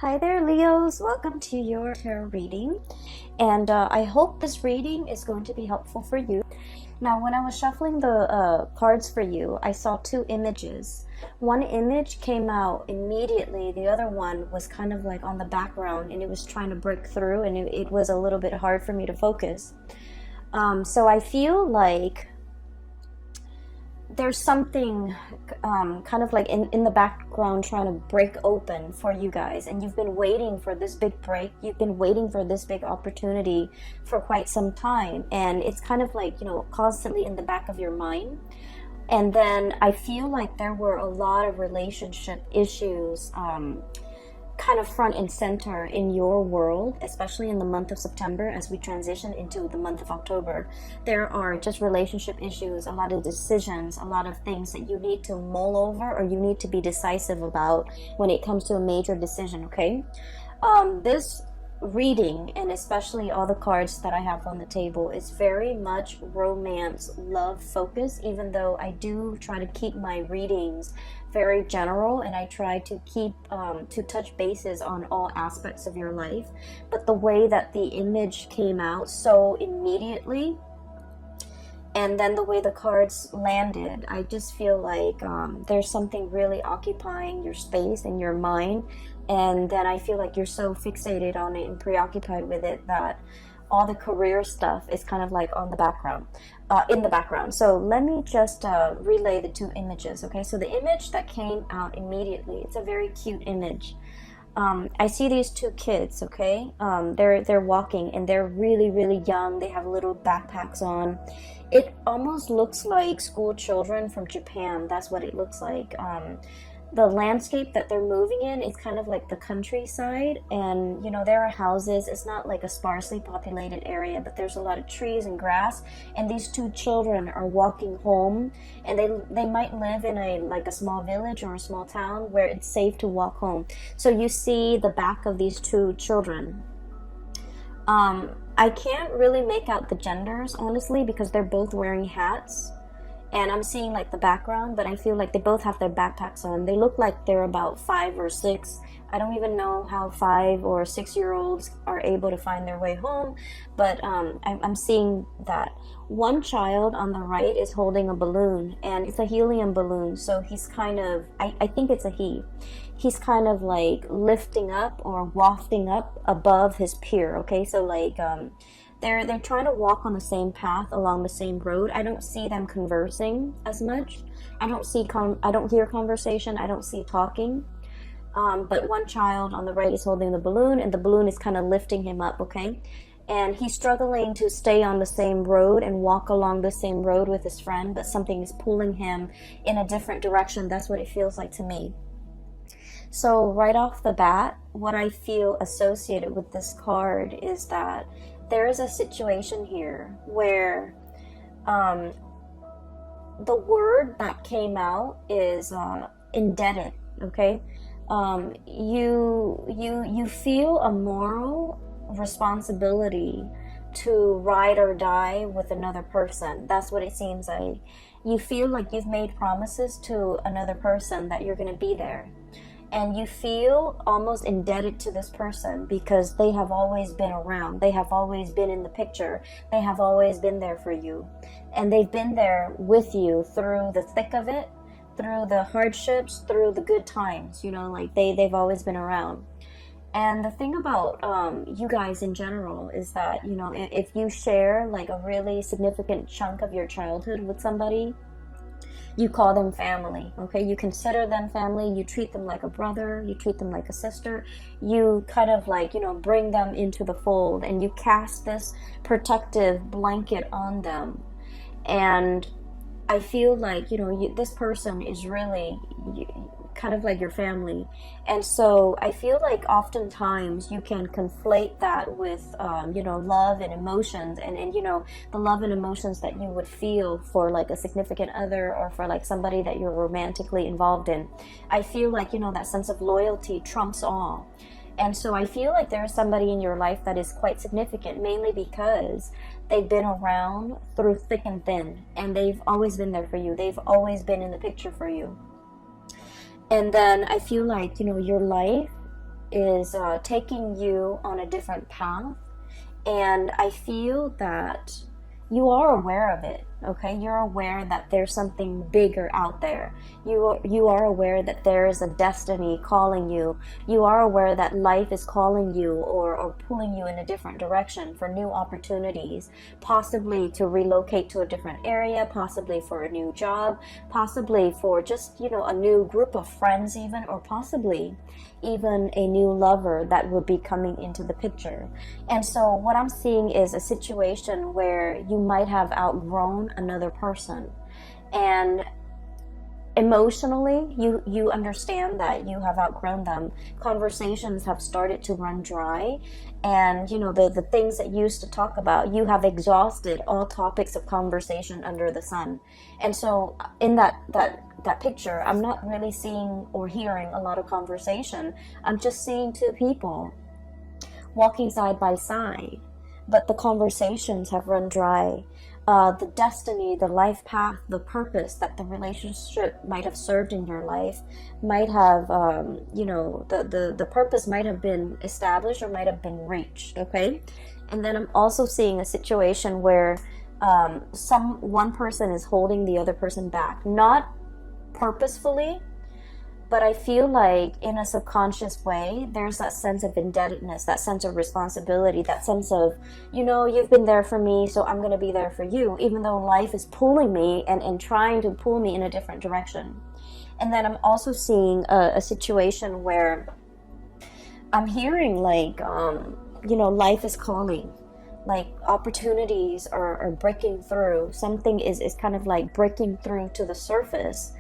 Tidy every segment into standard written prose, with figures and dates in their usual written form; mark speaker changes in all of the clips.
Speaker 1: Hi there, Leos. Welcome to your tarot reading. And I hope this reading is going to be helpful for you. Now, when I was shuffling the cards for you, I saw two images. One image came out immediately. The other one was kind of like on the background, and it was trying to break through, and it was a little bit hard for me to focus. So I feel like there's something kind of like in the background trying to break open for you guys, and you've been waiting for this big break. You've been waiting for this big opportunity for quite some time, and it's kind of like, constantly in the back of your mind. And then I feel like there were a lot of relationship issues kind of front and center in your world, especially in the month of September as we transition into the month of October. There are just relationship issues, a lot of decisions, a lot of things that you need to mull over or you need to be decisive about when it comes to a major decision, okay? This reading, and especially all the cards that I have on the table, is very much romance, love focused, even though I do try to keep my readings very general, and I try to keep to touch bases on all aspects of your life. But the way that the image came out so immediately, and then the way the cards landed, I just feel like there's something really occupying your space and your mind, and then I feel like you're so fixated on it and preoccupied with it that all the career stuff is kind of like on the background, in the background. So let me just relay the two images, okay? So the image that came out immediately, it's a very cute image. I see these two kids, okay? They're walking, and they're really, really young. They have little backpacks on. It almost looks like school children from Japan. That's what it looks like. The landscape that they're moving in is kind of like the countryside, and there are houses. It's not like a sparsely populated area, but there's a lot of trees and grass, and these two children are walking home, and they might live in a small village or a small town where it's safe to walk home. So you see the back of these two children. I can't really make out the genders, honestly, because they're both wearing hats. And I'm seeing like the background, but I feel like they both have their backpacks on. They look like they're about 5 or 6. I don't even know how 5 or 6-year-olds are able to find their way home, but I'm seeing that. One child on the right is holding a balloon, and it's a helium balloon, so he's kind of, I think it's a he. He's kind of like lifting up or wafting up above his peer, okay? So like, they're trying to walk on the same path along the same road. I don't see them conversing as much. I don't hear conversation. I don't see talking. But one child on the right is holding the balloon, and the balloon is kind of lifting him up, okay? And he's struggling to stay on the same road and walk along the same road with his friend, but something is pulling him in a different direction. That's what it feels like to me. So right off the bat, what I feel associated with this card is that there is a situation here where the word that came out is indebted, okay? You feel a moral responsibility to ride or die with another person. That's what it seems like. You feel like you've made promises to another person that you're going to be there. And you feel almost indebted to this person because they have always been around. They have always been in the picture. They have always been there for you. And they've been there with you through the thick of it, through the hardships, through the good times. Like they've always been around. And the thing about you guys in general is that, if you share like a really significant chunk of your childhood with somebody, you call them family, okay? You consider them family. You treat them like a brother. You treat them like a sister. You kind of like, bring them into the fold, and you cast this protective blanket on them. And I feel like, this person is really kind of like your family. And so I feel like oftentimes you can conflate that with, love and emotions, and the love and emotions that you would feel for like a significant other or for like somebody that you're romantically involved in. I feel like, that sense of loyalty trumps all. And so I feel like there's somebody in your life that is quite significant, mainly because they've been around through thick and thin, and they've always been there for you. They've always been in the picture for you. And then I feel like, your life is taking you on a different path, and I feel that you are aware of it. Okay, you're aware that there's something bigger out there. You are aware that there is a destiny calling you. You are aware that life is calling you, or pulling you in a different direction for new opportunities, possibly to relocate to a different area, possibly for a new job, possibly for just, a new group of friends even, or possibly even a new lover that would be coming into the picture. And so what I'm seeing is a situation where you might have outgrown another person, and emotionally you understand that you have outgrown them. Conversations have started to run dry, and the things that you used to talk about, you have exhausted all topics of conversation under the sun. And so in that picture, I'm not really seeing or hearing a lot of conversation. I'm just seeing two people walking side by side, but the conversations have run dry. The destiny, the life path, the purpose that the relationship might have served in your life might have, the purpose might have been established or might have been reached, okay? And then I'm also seeing a situation where one person is holding the other person back, not purposefully, but I feel like in a subconscious way, there's that sense of indebtedness, that sense of responsibility, that sense of, you've been there for me, so I'm going to be there for you, even though life is pulling me and trying to pull me in a different direction. And then I'm also seeing a situation where I'm hearing like, life is calling. Like opportunities are breaking through. Something is kind of like breaking through to the surface.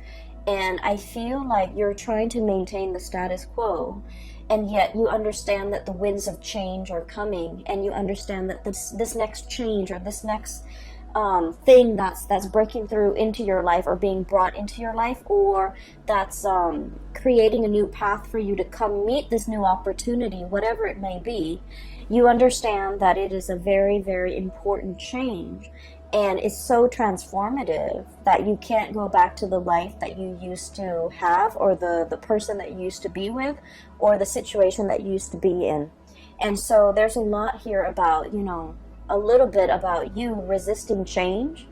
Speaker 1: And I feel like you're trying to maintain the status quo, and yet you understand that the winds of change are coming, and you understand that this next change, or this next thing that's breaking through into your life, or being brought into your life, or that's creating a new path for you to come meet this new opportunity, whatever it may be, you understand that it is a very, very important change. And it's so transformative that you can't go back to the life that you used to have, or the person that you used to be with, or the situation that you used to be in. And so there's a lot here about, a little bit about you resisting change.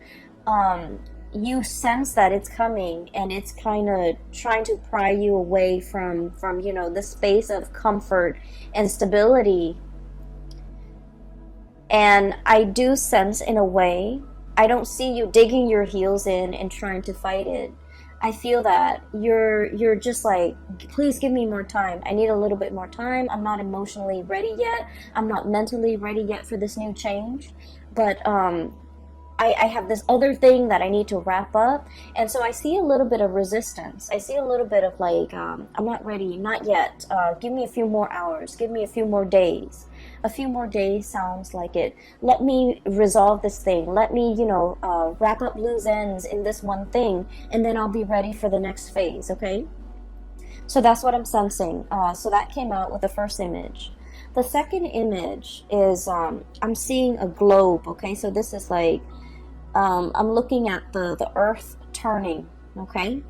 Speaker 1: You sense that it's coming, and it's kind of trying to pry you away from the space of comfort and stability. And I do sense, in a way, I don't see you digging your heels in and trying to fight it. I feel that you're just like, please give me more time. I need a little bit more time. I'm not emotionally ready yet. I'm not mentally ready yet for this new change. But I have this other thing that I need to wrap up. And so I see a little bit of resistance. I see a little bit of like, I'm not ready, not yet. Give me a few more hours. Give me a few more days. A few more days sounds like it. Let me resolve this thing. Let me, wrap up loose ends in this one thing, and then I'll be ready for the next phase, okay? So that's what I'm sensing. So that came out with the first image. The second image is, I'm seeing a globe, okay? So this is like, I'm looking at the earth turning, okay?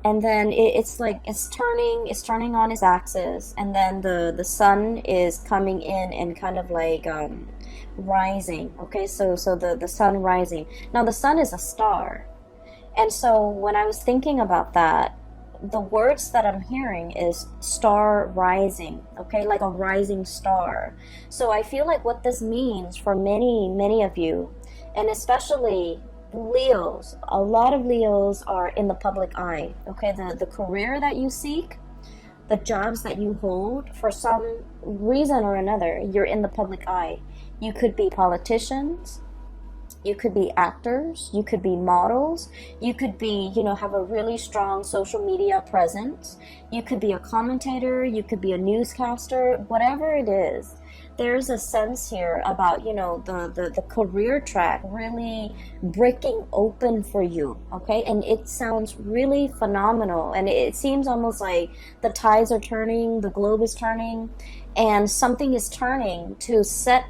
Speaker 1: And then it's turning on its axis, and then the sun is coming in and kind of like rising, okay? So the sun rising. Now the sun is a star, and so when I was thinking about that, the words that I'm hearing is star rising, okay? Like a rising star. So I feel like what this means for many of you, and especially Leos, a lot of Leos are in the public eye, okay? The career that you seek, the jobs that you hold, for some reason or another, you're in the public eye. You could be politicians, you could be actors, you could be models, you could be, have a really strong social media presence, you could be a commentator, you could be a newscaster, whatever it is. There's a sense here about, the career track really breaking open for you, okay? And it sounds really phenomenal. And it seems almost like the tides are turning, the globe is turning, and something is turning to set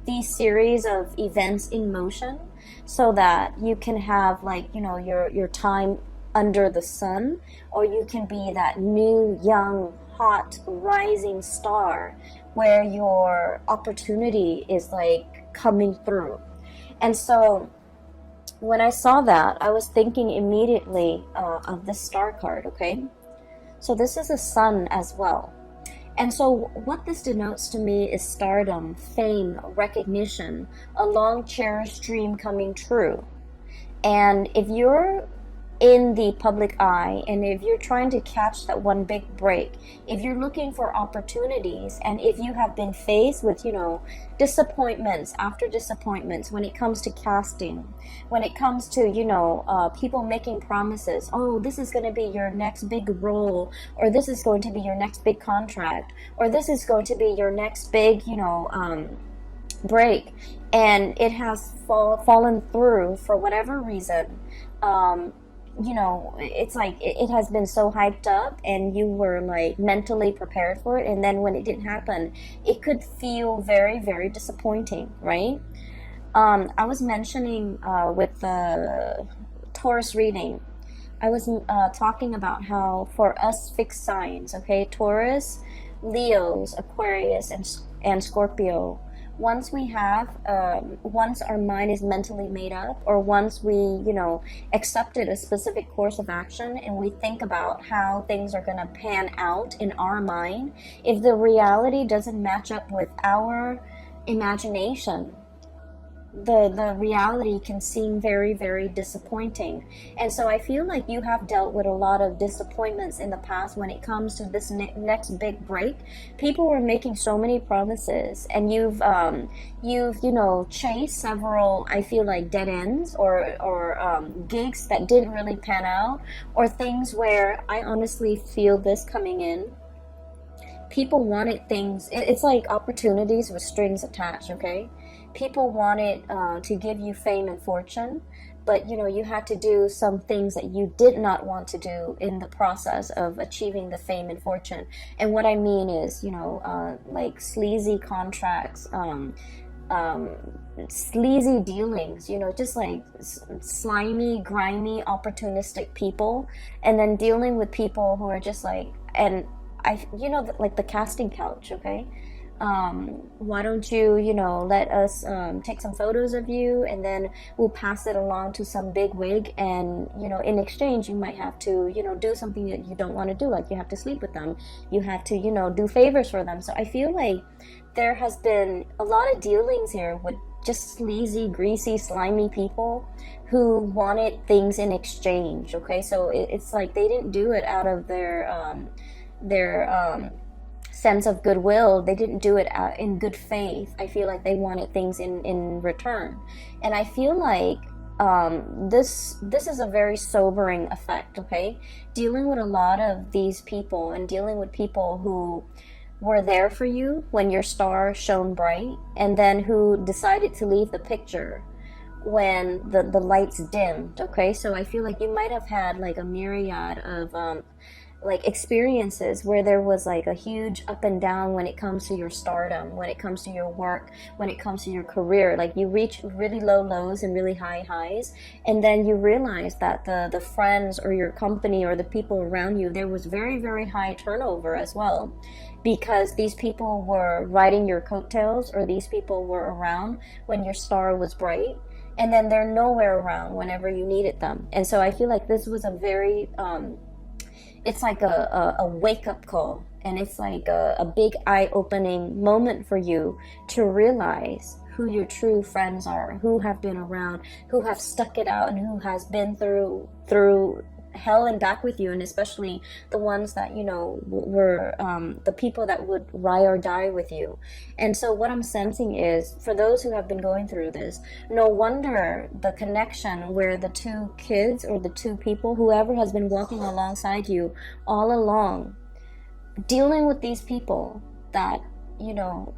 Speaker 1: these series of events in motion so that you can have, like, your time under the sun, or you can be that new, young, hot rising star where your opportunity is like coming through. And so when I saw that, I was thinking immediately of this star card, okay? So this is a sun as well. And so what this denotes to me is stardom, fame, recognition, a long cherished dream coming true. And if you're in the public eye, and if you're trying to catch that one big break, if you're looking for opportunities, and if you have been faced with, you know, disappointments after disappointments when it comes to casting, when it comes to, you know, people making promises, oh, this is going to be your next big role, or this is going to be your next big contract, or this is going to be your next big, you know, break, and it has fallen through for whatever reason. You know, it's like it has been so hyped up and you were like mentally prepared for it, and then when it didn't happen, it could feel very, very disappointing, right? I was mentioning with the Taurus reading, I was talking about how for us fixed signs, okay, Taurus, Leos, Aquarius, and Scorpio, once we have once our mind is mentally made up, or once we, you know, accepted a specific course of action and we think about how things are going to pan out in our mind, if the reality doesn't match up with our imagination, the reality can seem very, very disappointing. And so I feel like you have dealt with a lot of disappointments in the past when it comes to this next big break. People were making so many promises, and you've you know, chased several, I feel like, dead ends, or gigs that didn't really pan out, or things where I honestly feel this coming in. People wanted things, it's like opportunities with strings attached, okay? People wanted to give you fame and fortune, but, you know, you had to do some things that you did not want to do in the process of achieving the fame and fortune. And what I mean is, you know, like sleazy contracts, sleazy dealings, you know, just like slimy, grimy, opportunistic people, and then dealing with people who are just like, and you know, like the casting couch, okay? Why don't you, you know, let us take some photos of you, and then we'll pass it along to some big wig, and, you know, in exchange you might have to, you know, do something that you don't want to do, like you have to sleep with them, you have to, you know, do favors for them. So I feel like there has been a lot of dealings here with just sleazy, greasy, slimy people who wanted things in exchange, okay? So it's like they didn't do it out of their sense of goodwill. They didn't do it in good faith. I feel like they wanted things in return. And I feel like this is a very sobering effect, okay? Dealing with a lot of these people, and dealing with people who were there for you when your star shone bright, and then who decided to leave the picture when the lights dimmed, okay? So I feel like you might have had like a myriad of like experiences where there was like a huge up and down when it comes to your stardom, when it comes to your work, when it comes to your career. Like you reach really low lows and really high highs, and then you realize that the friends or your company or the people around you, there was very, very high turnover as well, because these people were riding your coattails, or these people were around when your star was bright, and then they're nowhere around whenever you needed them. And so I feel like this was a very it's like a wake-up call, and it's like a big eye-opening moment for you to realize who your true friends are, who have been around, who have stuck it out, and who has been through hell and back with you, and especially the ones that, you know, were the people that would ride or die with you. And so what I'm sensing is, for those who have been going through this, no wonder the connection where the two kids, or the two people, whoever has been walking alongside you all along, dealing with these people that, you know,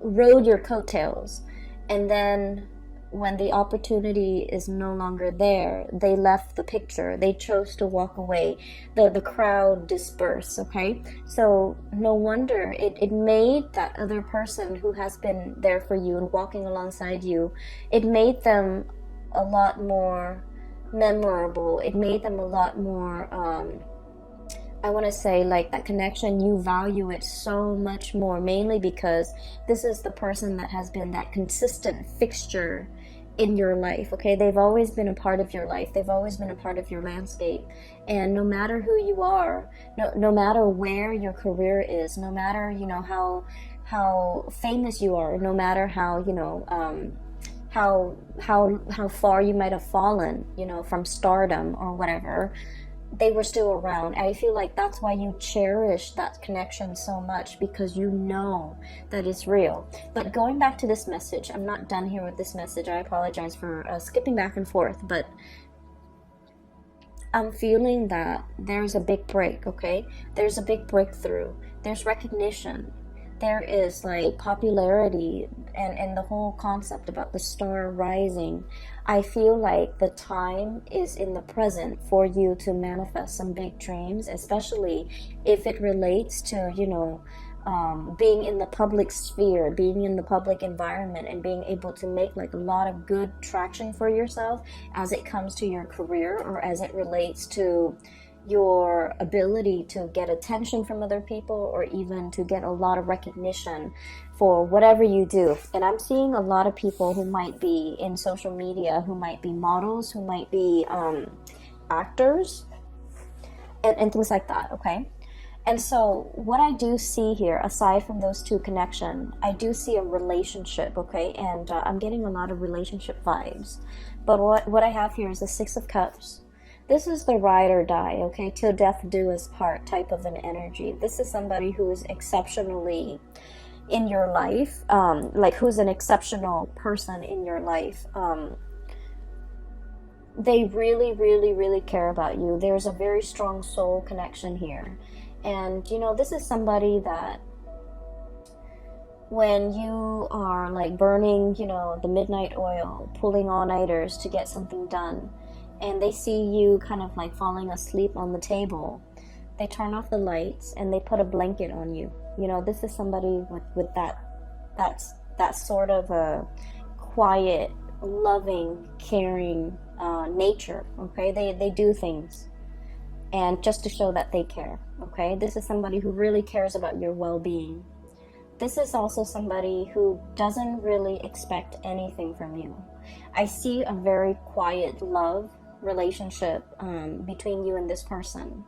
Speaker 1: rode your coattails, and then when the opportunity is no longer there, they left the picture, they chose to walk away, the crowd dispersed, okay? So no wonder it made that other person who has been there for you and walking alongside you, it made them a lot more memorable, it made them a lot more I want to say, like, that connection, you value it so much more, mainly because this is the person that has been that consistent fixture in your life. Okay, they've always been a part of your life, they've always been a part of your landscape, and no matter who you are, no matter where your career is, no matter, you know, how famous you are, no matter how, you know, how far you might have fallen, you know, from stardom or whatever, they were still around. I feel like that's why you cherish that connection so much, because you know that it's real. But going back to this message, I'm not done here with this message. I apologize for skipping back and forth, but I'm feeling that there's a big break, okay? There's a big breakthrough. There's recognition. There is like popularity, and the whole concept about the star rising. I feel like the time is in the present for you to manifest some big dreams, especially if it relates to, you know, being in the public sphere, being in the public environment, and being able to make like a lot of good traction for yourself as it comes to your career, or as it relates to your ability to get attention from other people, or even to get a lot of recognition for whatever you do. And I'm seeing a lot of people who might be in social media, who might be models, who might be actors, and things like that, okay? And so what I do see here, aside from those two connections, I do see a relationship, okay? And I'm getting a lot of relationship vibes. But what I have here is the Six of Cups. This is the ride or die, okay? Till death do us part type of an energy. This is somebody who is exceptionally in your life, like who's an exceptional person in your life. They really, really, really care about you. There's a very strong soul connection here. And, you know, this is somebody that when you are like burning, you know, the midnight oil, pulling all-nighters to get something done, and they see you kind of like falling asleep on the table, they turn off the lights and they put a blanket on you. You know, this is somebody with that sort of a quiet, loving, caring nature, okay? They do things, and just to show that they care, okay? This is somebody who really cares about your well-being. This is also somebody who doesn't really expect anything from you. I see a very quiet love relationship between you and this person.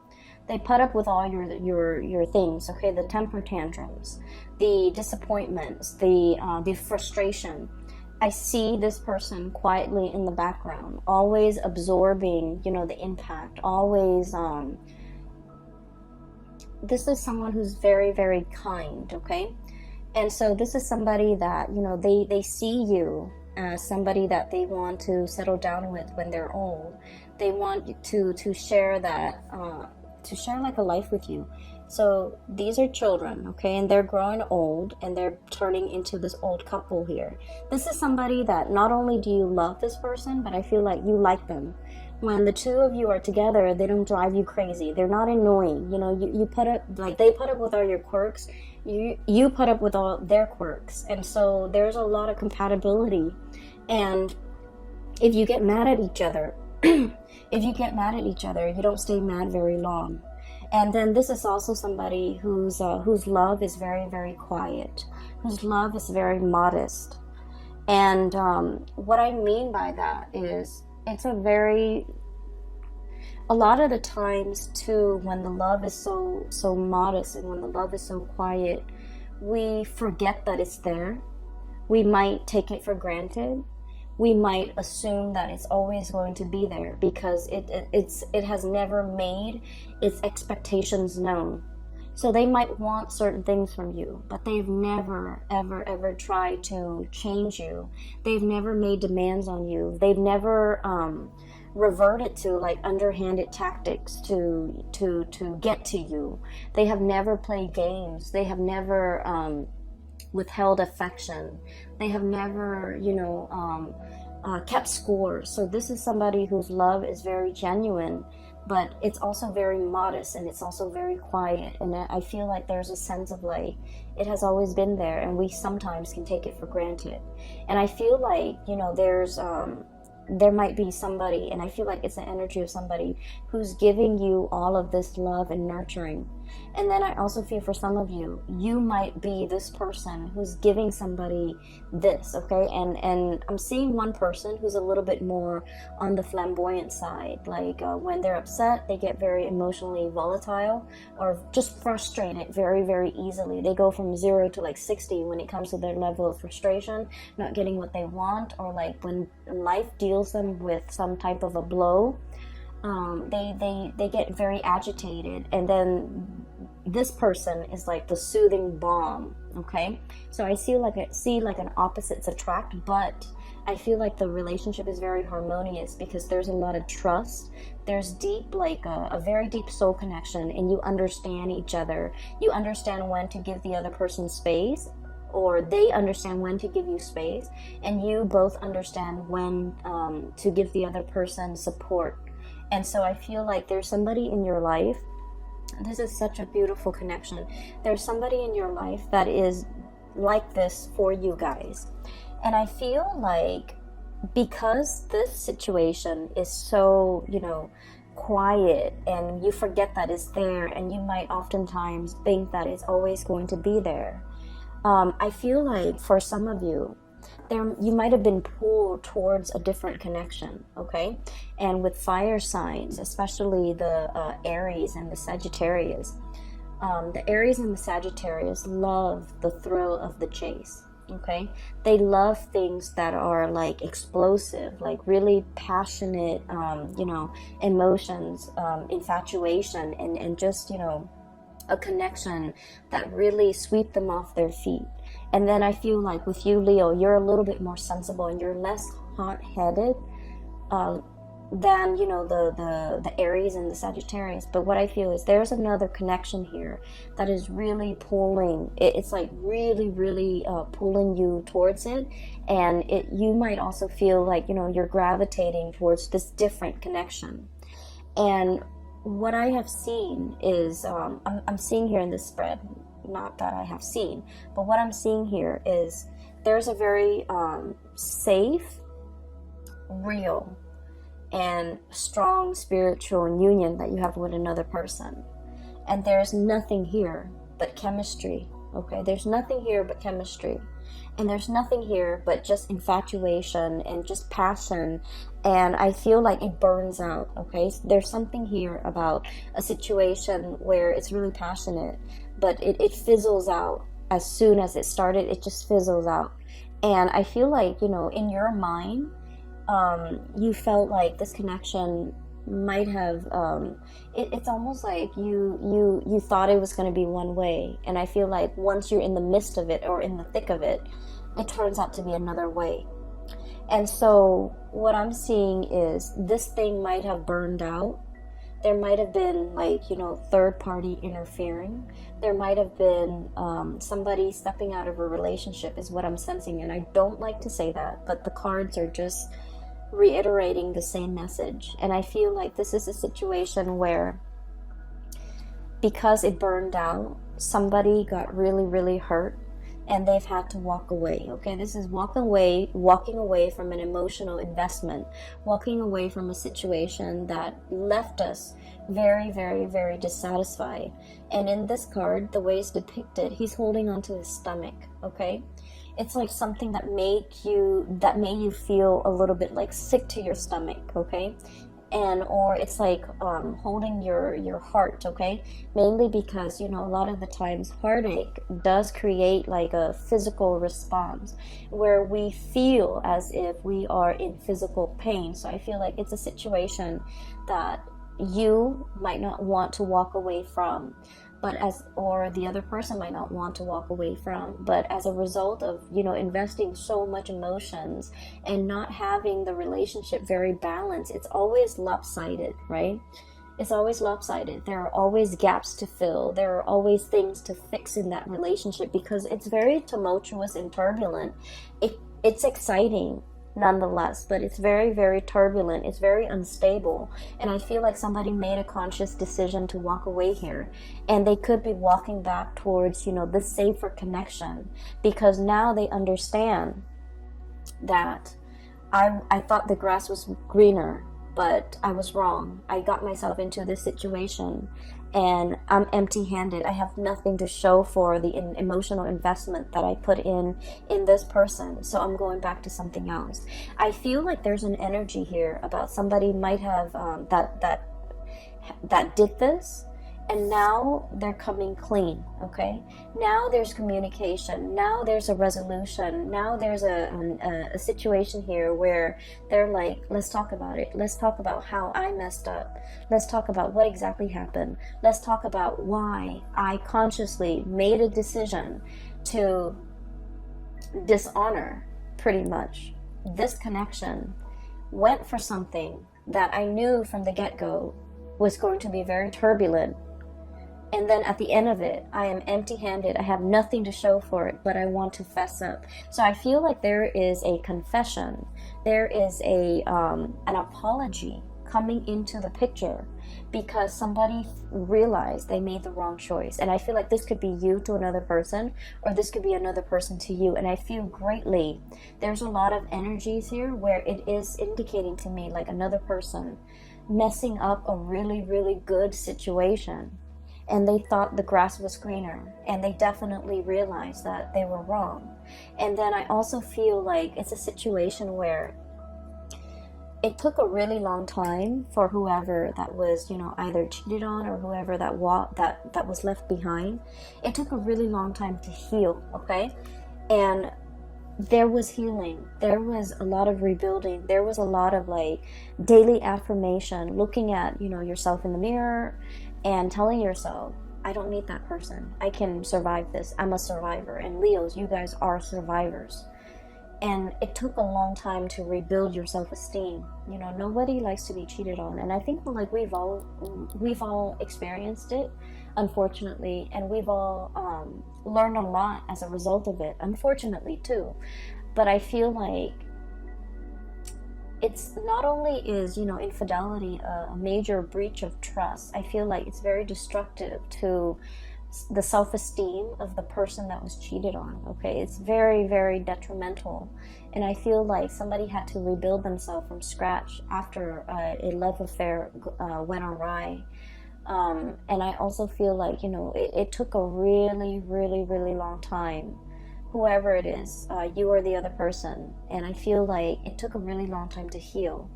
Speaker 1: They put up with all your things, okay? The temper tantrums, the disappointments, the frustration. I see this person quietly in the background, always absorbing, you know, the impact, always this is someone who's very, very kind, okay? And so this is somebody that, you know, they see you as somebody that they want to settle down with when they're old. They want you to share that, to share like a life with you. So these are children, okay, and they're growing old, and they're turning into this old couple here. This is somebody that not only do you love this person, but I feel like you like them. When the two of you are together, they don't drive you crazy. They're not annoying. You know, you put up, like, they put up with all your quirks. You put up with all their quirks. And so there's a lot of compatibility. And if you get mad at each other, you don't stay mad very long. And then this is also somebody whose love is very, very quiet, whose love is very modest. And what I mean by that is, it's a lot of the times too, when the love is so modest and when the love is so quiet, we forget that it's there. We might take it for granted. We might assume that it's always going to be there because it has never made its expectations known. So they might want certain things from you, but they've never, ever, ever tried to change you. They've never made demands on you. They've never reverted to like underhanded tactics to get to you. They have never played games. They have never withheld affection. They have never, kept score. So this is somebody whose love is very genuine, but it's also very modest, and it's also very quiet. And I feel like there's a sense of like, it has always been there, and we sometimes can take it for granted. And I feel like, there's there might be somebody, and I feel like it's the energy of somebody who's giving you all of this love and nurturing. And then I also feel for some of you, you might be this person who's giving somebody this, okay? And I'm seeing one person who's a little bit more on the flamboyant side. Like when they're upset, they get very emotionally volatile or just frustrated very, very easily. They go from 0 to like 60 when it comes to their level of frustration, not getting what they want, or like when life deals them with some type of a blow. They get very agitated, and then this person is like the soothing balm. Okay, so I see like an opposites attract, but I feel like the relationship is very harmonious because there's a lot of trust. There's deep, like a very deep soul connection, and you understand each other. You understand when to give the other person space, or they understand when to give you space, and you both understand when to give the other person support. And so I feel like there's somebody in your life. This is such a beautiful connection. There's somebody in your life that is like this for you guys. And I feel like because this situation is so, quiet, and you forget that it's there, and you might oftentimes think that it's always going to be there. I feel like for some of you, you might have been pulled towards a different connection, okay? And with fire signs, especially the Aries and the Sagittarius, the Aries and the Sagittarius love the thrill of the chase, okay? They love things that are like explosive, like really passionate, emotions, infatuation, and just, a connection that really sweep them off their feet. And then I feel like with you, Leo, you're a little bit more sensible and you're less hot-headed than, the Aries and the Sagittarius. But what I feel is there's another connection here that is really pulling. It's like really, really pulling you towards it. And you might also feel like, you're gravitating towards this different connection. And what I have seen is, I'm seeing here in this spread, not that I have seen, but what I'm seeing here is there's a very safe, real, and strong spiritual union that you have with another person. And there's nothing here but chemistry, okay? There's nothing here but chemistry. And there's nothing here but just infatuation and just passion. And I feel like it burns out, okay? There's something here about a situation where it's really passionate, but it fizzles out. As soon as it started, it just fizzles out. And I feel like, in your mind, you felt like this connection might have, it's almost like you thought it was going to be one way. And I feel like once you're in the midst of it or in the thick of it, it turns out to be another way. And so what I'm seeing is this thing might have burned out. There might have been third party interfering. There might have been somebody stepping out of a relationship is what I'm sensing. And I don't like to say that, but the cards are just reiterating the same message. And I feel like this is a situation where, because it burned out, somebody got really, really hurt, and they've had to walk away. Okay, this is walking away from an emotional investment, walking away from a situation that left us very, very, very dissatisfied. And in this card, the way it's depicted, he's holding onto his stomach. Okay, it's like something that made you feel a little bit like sick to your stomach. Okay, or it's like holding your heart, okay? Mainly because, a lot of the times heartache does create like a physical response where we feel as if we are in physical pain. So I feel like it's a situation that you might not want to walk away from, or the other person might not want to walk away from, but as a result of investing so much emotions and not having the relationship very balanced, it's always lopsided, right? It's always lopsided. There are always gaps to fill. There are always things to fix in that relationship because it's very tumultuous and turbulent. It's exciting nonetheless, but it's very, very turbulent. It's very unstable. And I feel like somebody made a conscious decision to walk away here, and they could be walking back towards the safer connection, because now they understand that I thought the grass was greener, but I was wrong. I got myself into this situation and I'm empty-handed. I have nothing to show for the emotional investment that I put in this person. So I'm going back to something else. I feel like there's an energy here about somebody might have that did this, and now they're coming clean. Okay, now there's communication, now there's a resolution, now there's a situation here where they're like, let's talk about it, let's talk about how I messed up, let's talk about what exactly happened, let's talk about why I consciously made a decision to dishonor, pretty much, this connection. Went for something that I knew from the get-go was going to be very turbulent, and then at the end of it, I am empty-handed. I have nothing to show for it, but I want to fess up. So I feel like there is a confession, there is an apology coming into the picture because somebody realized they made the wrong choice. And I feel like this could be you to another person, or this could be another person to you. And I feel greatly there's a lot of energies here where it is indicating to me like another person messing up a really, really good situation. And they thought the grass was greener, and they definitely realized that they were wrong. And then I also feel like it's a situation where it took a really long time for whoever that was, either cheated on or whoever that was left behind. It took a really long time to heal, okay? And there was healing, there was a lot of rebuilding, there was a lot of like daily affirmation, looking at, yourself in the mirror and telling yourself, I don't need that person. I can survive this. I'm a survivor. And Leos, you guys are survivors. And it took a long time to rebuild your self-esteem. Nobody likes to be cheated on. And I think like we've all experienced it, unfortunately, and we've all learned a lot as a result of it, unfortunately too. But I feel like it's not only is, infidelity a major breach of trust, I feel like it's very destructive to the self-esteem of the person that was cheated on, okay? It's very, very detrimental. And I feel like somebody had to rebuild themselves from scratch after a love affair went awry. And I also feel like, it took a really, really, really long time, whoever it is, you or the other person. And I feel like it took a really long time to heal.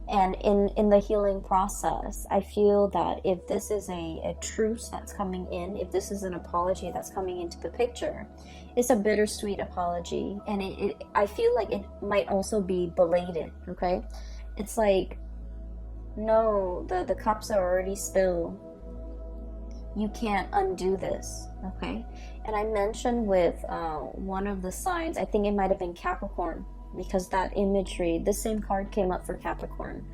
Speaker 1: And in the healing process, I feel that if this is a truce that's coming in, if this is an apology that's coming into the picture, it's a bittersweet apology. And I feel like it might also be belated, okay? It's like, no, the cups are already spilled. You can't undo this, okay? And I mentioned with one of the signs, I think it might have been Capricorn, because that imagery, the same card came up for Capricorn.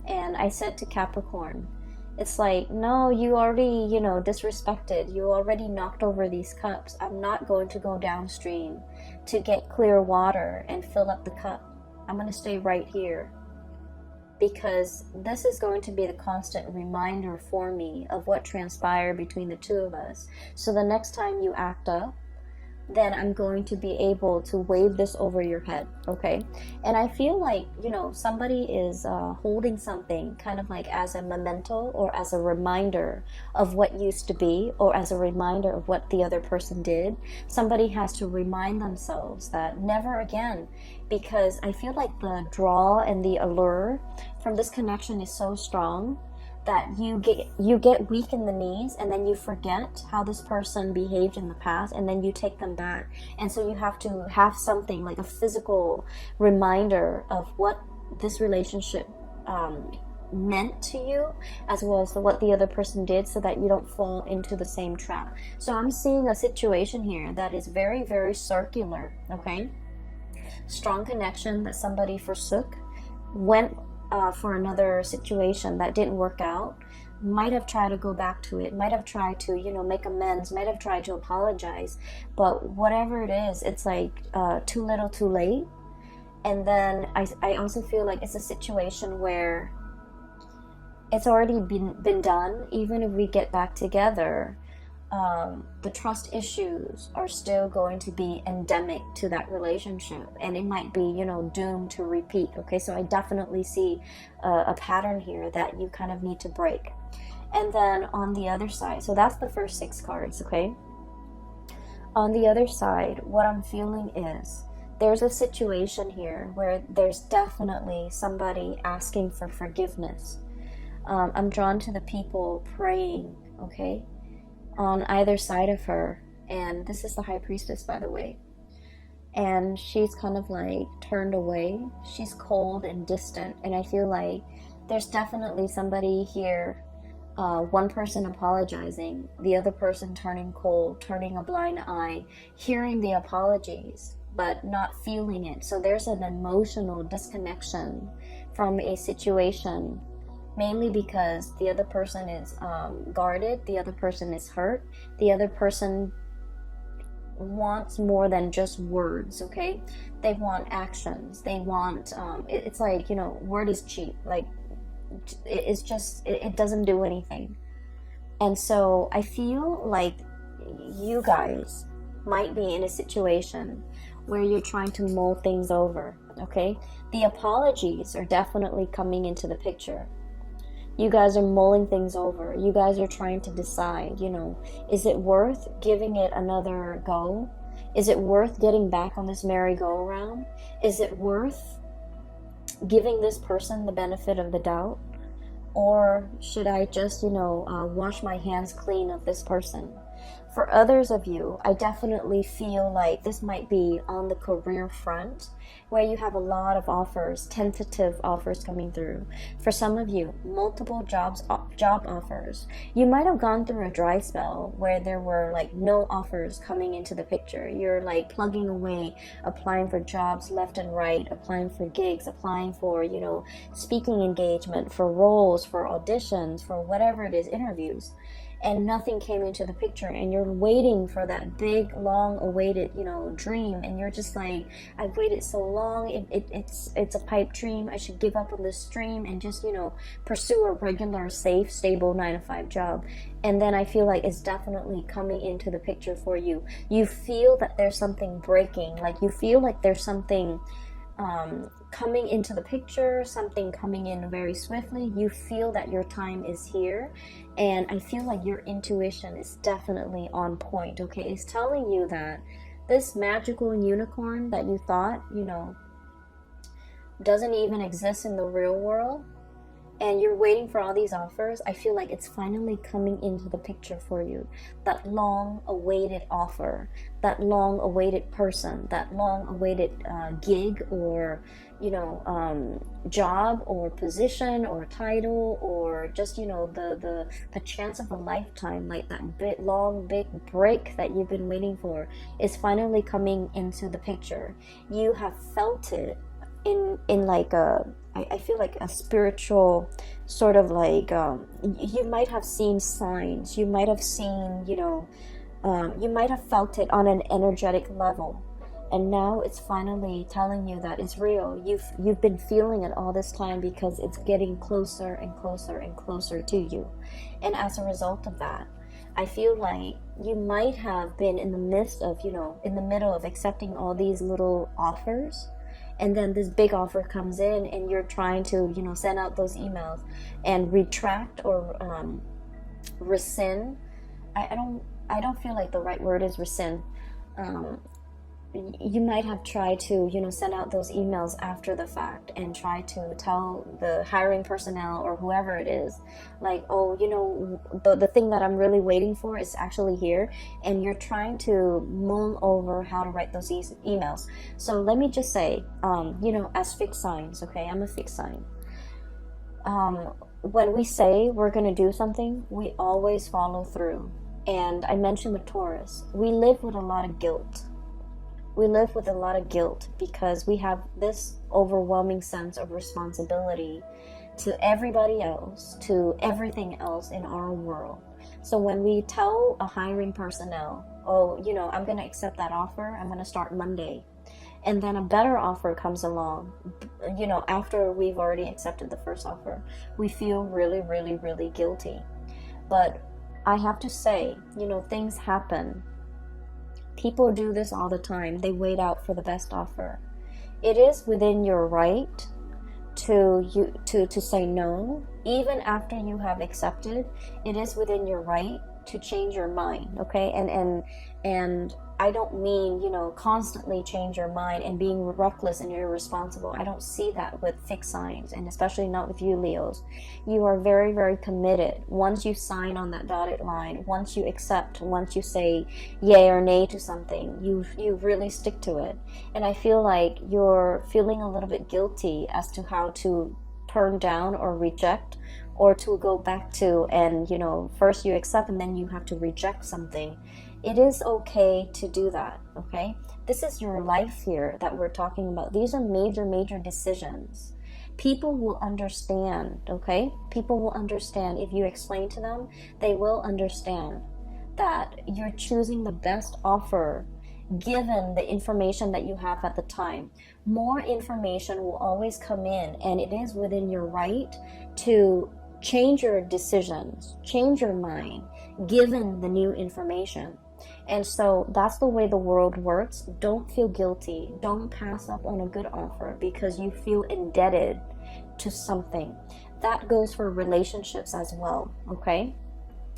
Speaker 1: And I said to Capricorn, it's like, no, you already, disrespected. You already knocked over these cups. I'm not going to go downstream to get clear water and fill up the cup. I'm going to stay right here, because this is going to be the constant reminder for me of what transpired between the two of us. So the next time you act up, then I'm going to be able to wave this over your head, okay? And I feel like, somebody is holding something kind of like as a memento or as a reminder of what used to be, or as a reminder of what the other person did. Somebody has to remind themselves that never again, because I feel like the draw and the allure from this connection is so strong that you get weak in the knees, and then you forget how this person behaved in the past, and then you take them back. And so you have to have something like a physical reminder of what this relationship meant to you, as well as what the other person did, so that you don't fall into the same trap. So I'm seeing a situation here that is very, very circular, okay? Strong connection that somebody forsook, went for another situation that didn't work out, might have tried to go back to it, might have tried to, make amends, might have tried to apologize, but whatever it is, it's like too little too late. And then I also feel like it's a situation where it's already been done. Even if we get back together, the trust issues are still going to be endemic to that relationship, and it might be, you know, doomed to repeat. Okay, so I definitely see a pattern here that you kind of need to break. And then on the other side, so that's the first 6 cards. Okay, on the other side, what I'm feeling is there's a situation here where there's definitely somebody asking for forgiveness. I'm drawn to the people praying, okay, on either side of her. And this is the High Priestess, by the way. And she's kind of like turned away. She's cold and distant. And I feel like there's definitely somebody here, one person apologizing, the other person turning cold, turning a blind eye, hearing the apologies, but not feeling it. So there's an emotional disconnection from a situation, mainly because the other person is guarded, the other person is hurt, the other person wants more than just words. Okay, they want actions, they want it's like, you know, word is cheap. Like, it's just, it doesn't do anything. And so I feel like you guys might be in a situation where you're trying to mull things over. Okay, the apologies are definitely coming into the picture. You guys are mulling things over. You guys are trying to decide, you know, is it worth giving it another go? Is it worth getting back on this merry-go-round? Is it worth giving this person the benefit of the doubt? Or should I just, you know, wash my hands clean of this person? For others of you, I definitely feel like this might be on the career front, where you have a lot of offers, tentative offers coming through. For some of you, multiple job offers. You might have gone through a dry spell where there were like no offers coming into the picture. You're like plugging away, applying for jobs left and right, applying for gigs, applying for, you know, speaking engagement, for roles, for auditions, for whatever it is, interviews. And nothing came into the picture, and you're waiting for that big, long-awaited, you know, dream, and you're just like, I've waited so long, it's a pipe dream, I should give up on this dream and just, you know, pursue a regular, safe, stable 9-to-5 job. And then I feel like it's definitely coming into the picture for you. You feel that there's something breaking, like you feel like there's something coming into the picture, something coming in very swiftly. You feel that your time is here, and I feel like your intuition is definitely on point. Okay, it's telling you that this magical unicorn that you thought, you know, doesn't even exist in the real world, and you're waiting for all these offers, I feel like it's finally coming into the picture for you. That long-awaited offer, that long-awaited person, that long-awaited gig, or, you know, job or position or title, or just, you know, the chance of a lifetime, like that big break that you've been waiting for is finally coming into the picture. You have felt it in like a, I feel like a spiritual sort of like, you might have seen signs, you might have seen, you know, you might have felt it on an energetic level, and now it's finally telling you that it's real. You've been feeling it all this time because it's getting closer and closer and closer to you. And as a result of that, I feel like you might have been in the midst of, you know, in the middle of accepting all these little offers, and then this big offer comes in, and you're trying to, you know, send out those emails and retract or rescind. I don't feel like the right word is rescind. You might have tried to, you know, send out those emails after the fact and try to tell the hiring personnel or whoever it is, like, oh, you know, the thing that I'm really waiting for is actually here, and you're trying to mull over how to write those emails. So let me just say, you know, as fixed signs, okay, I'm a fixed sign. When we say we're going to do something, we always follow through. And I mentioned with Taurus, we live with a lot of guilt. We live with a lot of guilt because we have this overwhelming sense of responsibility to everybody else, to everything else in our world. So when we tell a hiring personnel, oh, you know, I'm going to accept that offer, I'm going to start Monday, and then a better offer comes along, you know, after we've already accepted the first offer, we feel really, really, really guilty. But I have to say, you know, things happen. People do this all the time. They wait out for the best offer. It is within your right to say no, even after you have accepted. It is within your right to change your mind, okay? And I don't mean, you know, constantly change your mind and being reckless and irresponsible. I don't see that with fixed signs, and especially not with you, Leos. You are very, very committed. Once you sign on that dotted line, once you accept, once you say yay or nay to something, you really stick to it. And I feel like you're feeling a little bit guilty as to how to turn down or reject, or to go back to, and, you know, first you accept and then you have to reject something. It is okay to do that, okay? This is your life here that we're talking about. These are major, major decisions. People will understand, okay? People will understand. If you explain to them, they will understand that you're choosing the best offer given the information that you have at the time. More information will always come in, and it is within your right to change your decisions, change your mind, given the new information. And so that's the way the world works. Don't feel guilty. Don't pass up on a good offer because you feel indebted to something. That goes for relationships as well, okay?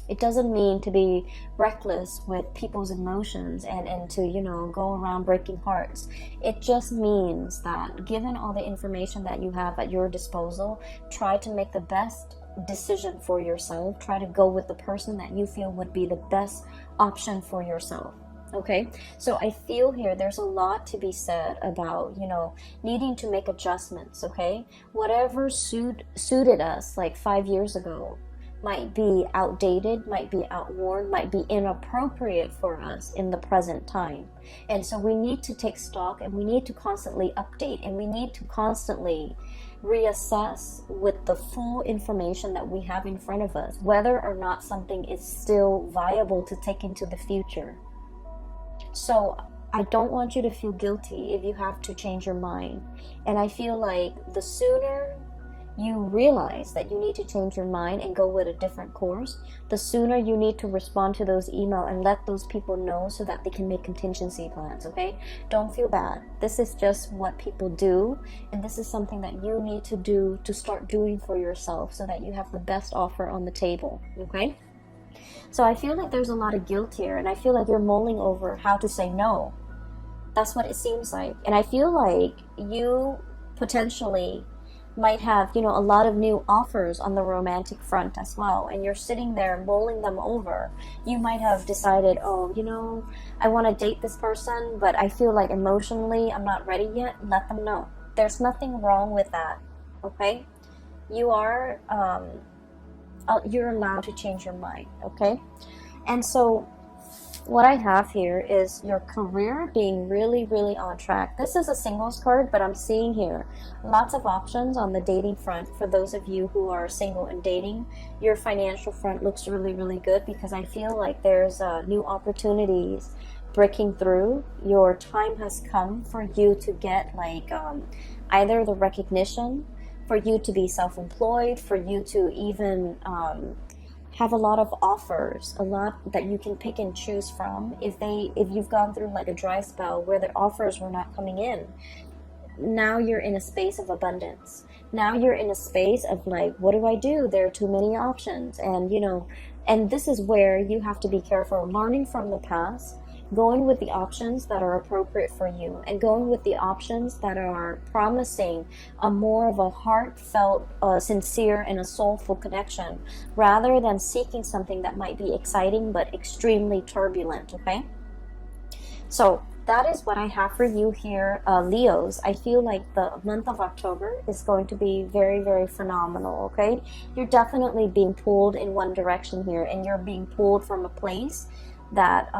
Speaker 1: It doesn't mean to be reckless with people's emotions and to, you know, go around breaking hearts. It just means that given all the information that you have at your disposal, try to make the best decision for yourself. Try to go with the person that you feel would be the best option for yourself. Okay, so I feel here there's a lot to be said about, you know, needing to make adjustments. Okay, whatever suited us like 5 years ago might be outdated, might be outworn, might be inappropriate for us in the present time. And so we need to take stock, and we need to constantly update, and we need to constantly reassess with the full information that we have in front of us, whether or not something is still viable to take into the future. So I don't want you to feel guilty if you have to change your mind. And I feel like the sooner you realize that you need to change your mind and go with a different course, the sooner you need to respond to those emails and let those people know so that they can make contingency plans, okay? Don't feel bad. This is just what people do, and this is something that you need to do, to start doing for yourself so that you have the best offer on the table, okay? So I feel like there's a lot of guilt here, and I feel like you're mulling over how to say no. That's what it seems like. And I feel like you potentially might have, you know, a lot of new offers on the romantic front as well, and you're sitting there mulling them over. You might have decided, oh, you know, I want to date this person, but I feel like emotionally I'm not ready yet. Let them know. There's nothing wrong with that, okay? You're allowed to change your mind, okay? And so what I have here is your career being really, really on track. This is a singles card, but I'm seeing here lots of options on the dating front for those of you who are single and dating. Your financial front looks really, really good because I feel like there's new opportunities breaking through. Your time has come for you to get like either the recognition, for you to be self-employed, for you to even have a lot of offers, a lot that you can pick and choose from. If you've gone through like a dry spell where the offers were not coming in, now you're in a space of abundance. Now you're in a space of like, what do I do? There are too many options. And, you know, and this is where you have to be careful, learning from the past, going with the options that are appropriate for you, and going with the options that are promising a more of a heartfelt, sincere, and a soulful connection, rather than seeking something that might be exciting but extremely turbulent, okay? So that is what I have for you here, Leos. I feel like the month of October is going to be very, very phenomenal, okay? You're definitely being pulled in one direction here, and you're being pulled from a place that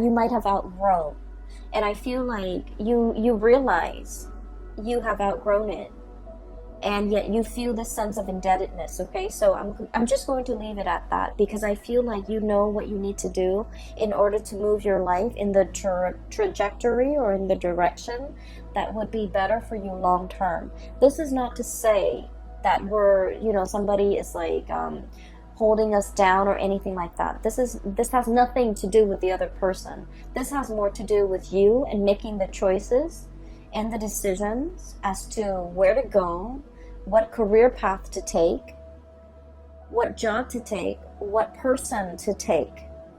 Speaker 1: you might have outgrown. And I feel like you realize you have outgrown it, and yet you feel this sense of indebtedness, okay? So I'm just going to leave it at that, because I feel like you know what you need to do in order to move your life in the trajectory or in the direction that would be better for you long term. This is not to say that somebody is like holding us down or anything like that. This has nothing to do with the other person. This has more to do with you and making the choices and the decisions as to where to go, what career path to take, what job to take, what person to take.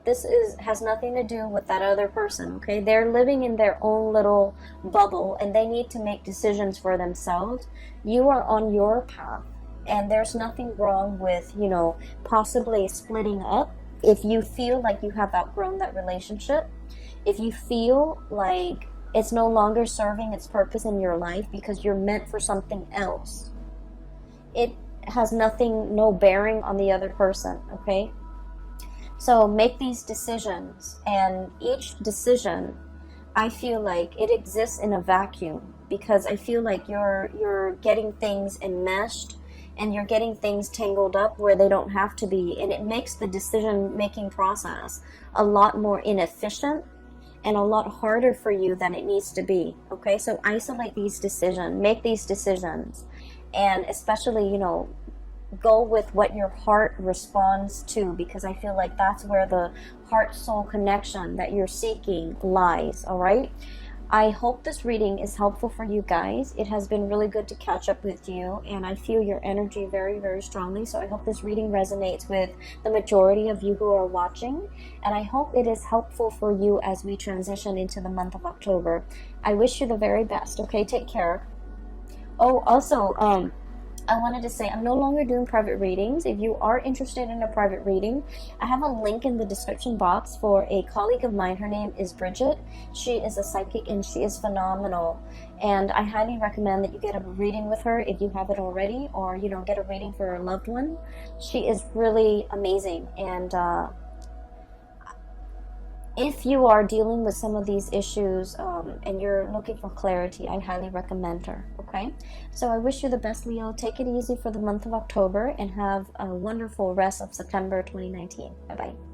Speaker 1: This has nothing to do with that other person, okay? They're living in their own little bubble and they need to make decisions for themselves. You are on your path, and there's nothing wrong with, you know, possibly splitting up if you feel like you have outgrown that relationship. If you feel like it's no longer serving its purpose in your life because you're meant for something else. It has no bearing on the other person, okay? So make these decisions, and each decision, I feel like it exists in a vacuum, because I feel like you're getting things enmeshed and you're getting things tangled up where they don't have to be, and it makes the decision making process a lot more inefficient and a lot harder for you than it needs to be, okay? So isolate these decisions, make these decisions, and especially, you know, go with what your heart responds to, because I feel like that's where the heart-soul connection that you're seeking lies, all right? I hope this reading is helpful for you guys. It has been really good to catch up with you, and I feel your energy very, very strongly. So I hope this reading resonates with the majority of you who are watching, and I hope it is helpful for you as we transition into the month of October. I wish you the very best, okay? Take care. Oh, also, I wanted to say I'm no longer doing private readings. If you are interested in a private reading, I have a link in the description box for a colleague of mine. Her name is Bridget. She is a psychic and she is phenomenal. And I highly recommend that you get a reading with her if you haven't already, or, you know, get a reading for a loved one. She is really amazing. And if you are dealing with some of these issues and you're looking for clarity, I highly recommend her, okay? So I wish you the best, Leo. Take it easy for the month of October and have a wonderful rest of September 2019. Bye-bye.